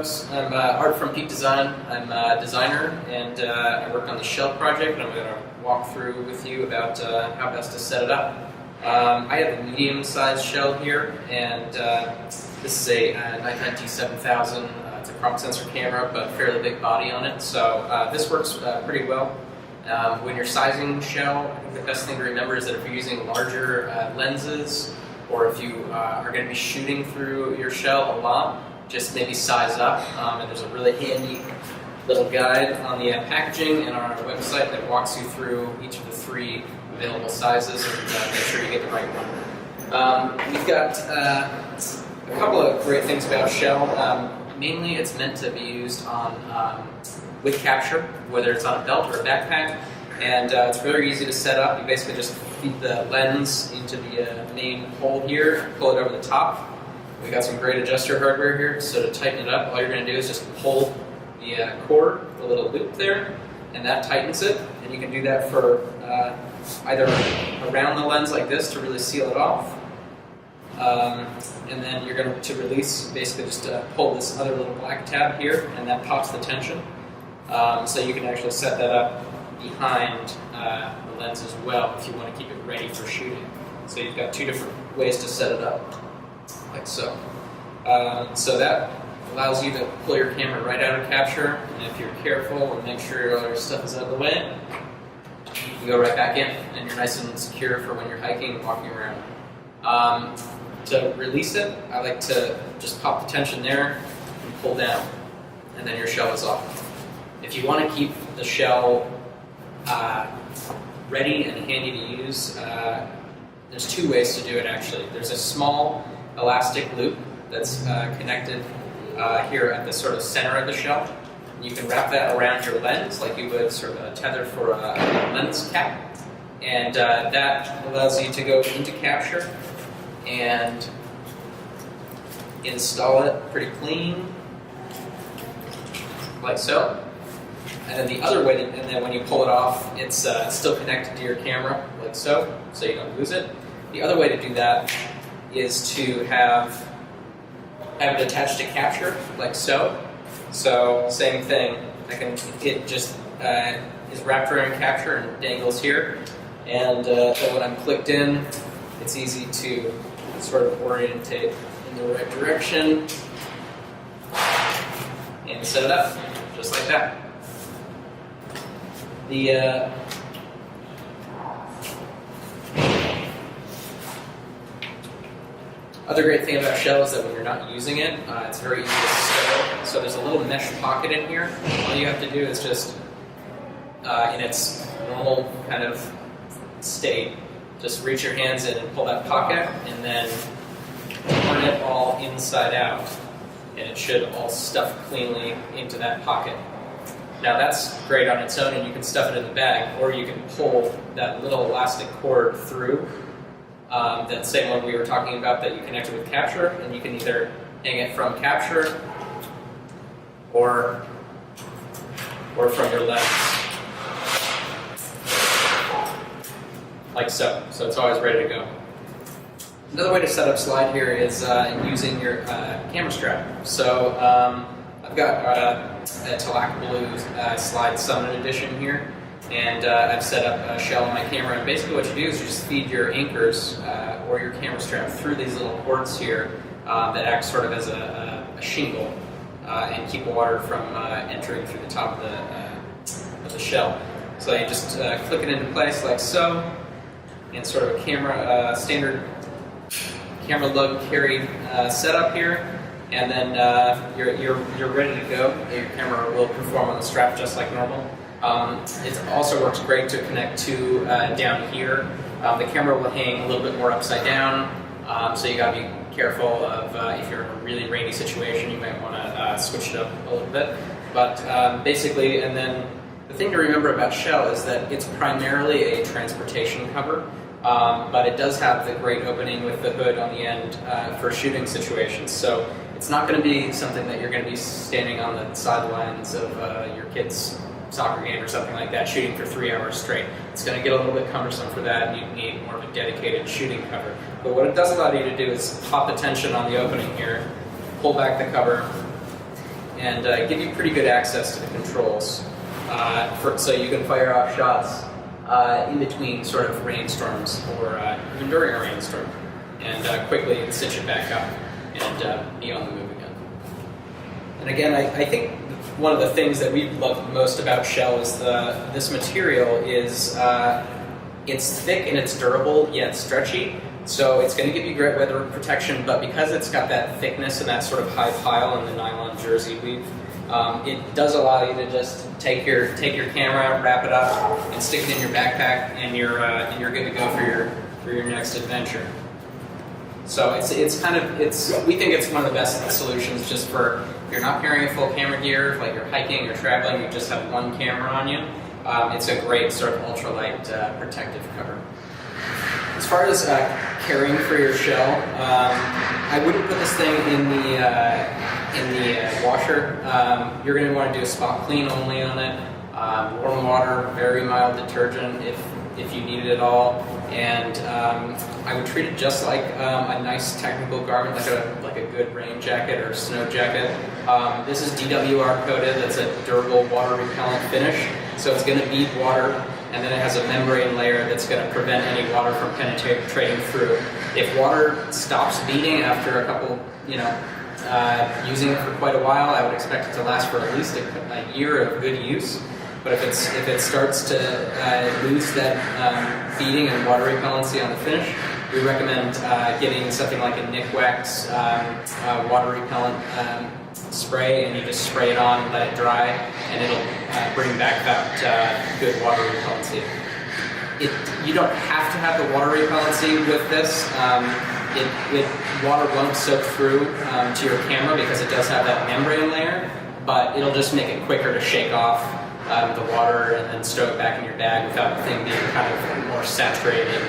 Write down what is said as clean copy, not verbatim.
folks. I'm Art from Peak Design. I'm a designer, and I work on the shell project, and I'm going to walk through with you about how best to set it up. I have a medium-sized shell here, and this is a Nikon D7000. It's a crop sensor camera, but fairly big body on it, so this works pretty well. When you're sizing the shell, I think the best thing to remember is that if you're using larger lenses, or if you are going to be shooting through your shell a lot, just maybe size up. And there's a really handy little guide on the packaging and on our website that walks you through each of the 3 available sizes and make sure you get the right one. We've got a couple of great things about shell. Mainly it's meant to be used on with capture, whether it's on a belt or a backpack, and it's very easy to set up. You basically just feed the lens into the main hole here, pull it over the top. We got some great adjuster hardware here, so to tighten it up, all you're going to do is just pull the cord, the little loop there, and that tightens it. And you can do that for either around the lens like this to really seal it off, and then you're going to release, basically just pull this other little black tab here, and that pops the tension. So you can actually set that up behind the lens as well if you want to keep it ready for shooting. So you've got 2 different ways to set it up, like so. So that allows you to pull your camera right out of capture, and if you're careful and make sure all your stuff is out of the way, you can go right back in, and you're nice and secure for when you're hiking and walking around. To release it, I like to just pop the tension there and pull down, and then your shell is off. If you want to keep the shell ready and handy to use, there's 2 ways to do it actually. There's a small elastic loop that's connected here at the sort of center of the shell. You can wrap that around your lens like you would sort of a tether for a lens cap, and that allows you to go into capture and install it pretty clean, like so. And then the other way, and then when you pull it off, it's still connected to your camera, like so you don't lose it. The other way to do that is to have it attached to capture, like so. So same thing. It just is wrapped around capture and dangles here. And then when I'm clicked in, it's easy to sort of orientate in the right direction and set it up, just like that. The other great thing about shell is that when you're not using it, it's very easy to stow. So there's a little mesh pocket in here. All you have to do is just, in its normal kind of state, just reach your hands in and pull that pocket, and then turn it all inside out, and it should all stuff cleanly into that pocket. Now that's great on its own, and you can stuff it in the bag, or you can pull that little elastic cord through, that same one we were talking about that you connected with capture, and you can either hang it from capture or from your lens, like so. So it's always ready to go. Another way to set up slide here is using your camera strap. So I've got a Talac Blue Slide Summit Edition here, and I've set up a shell on my camera, and basically what you do is you just feed your anchors or your camera strap through these little ports here that act sort of as a shingle and keep water from entering through the top of the shell. So you just click it into place like so, and sort of a camera standard camera lug carry setup here, and then you're ready to go. Your camera will perform on the strap just like normal. It also works great to connect to down here. The camera will hang a little bit more upside down, so you got to be careful of if you're in a really rainy situation, you might want to switch it up a little bit. But basically, and then the thing to remember about shell is that it's primarily a transportation cover. But it does have the great opening with the hood on the end for shooting situations. So it's not going to be something that you're going to be standing on the sidelines of your kid's soccer game or something like that, shooting for 3 hours straight. It's going to get a little bit cumbersome for that, and you need more of a dedicated shooting cover. But what it does allow you to do is pop the tension on the opening here, pull back the cover, and give you pretty good access to the controls, so you can fire off shots in between sort of rainstorms or even during a rainstorm, and quickly stitch it back up and be on the move again. And again, I think one of the things that we love most about shell is this material is it's thick and it's durable yet stretchy. So it's going to give you great weather protection, but because it's got that thickness and that sort of high pile in the nylon jersey weave, it does allow you to just take your camera, wrap it up, and stick it in your backpack, and you're good to go for your next adventure. So we think it's one of the best solutions just for if you're not carrying a full camera gear, like you're hiking or traveling, you just have one camera on you. It's a great sort of ultralight protective cover. As far as caring for your shell, I wouldn't put this thing in the washer. You're going to want to do a spot clean only on it. Warm water, very mild detergent if you need it at all, and I would treat it just like a nice technical garment, like a good rain jacket or snow jacket. This is DWR coated. It's a durable water repellent finish, so it's going to bead water. And then it has a membrane layer that's going to prevent any water from penetrating through. If water stops beading after a couple, using it for quite a while, I would expect it to last for at least a year of good use. But if it starts to lose that beading and water repellency on the finish, we recommend getting something like a Nick Wax water repellent spray, and you just spray it on, let it dry, and it'll bring back that good water repellency. You don't have to have the water repellency with this. Water won't soak through to your camera because it does have that membrane layer, but it'll just make it quicker to shake off the water and then stow it back in your bag without the thing being kind of more saturated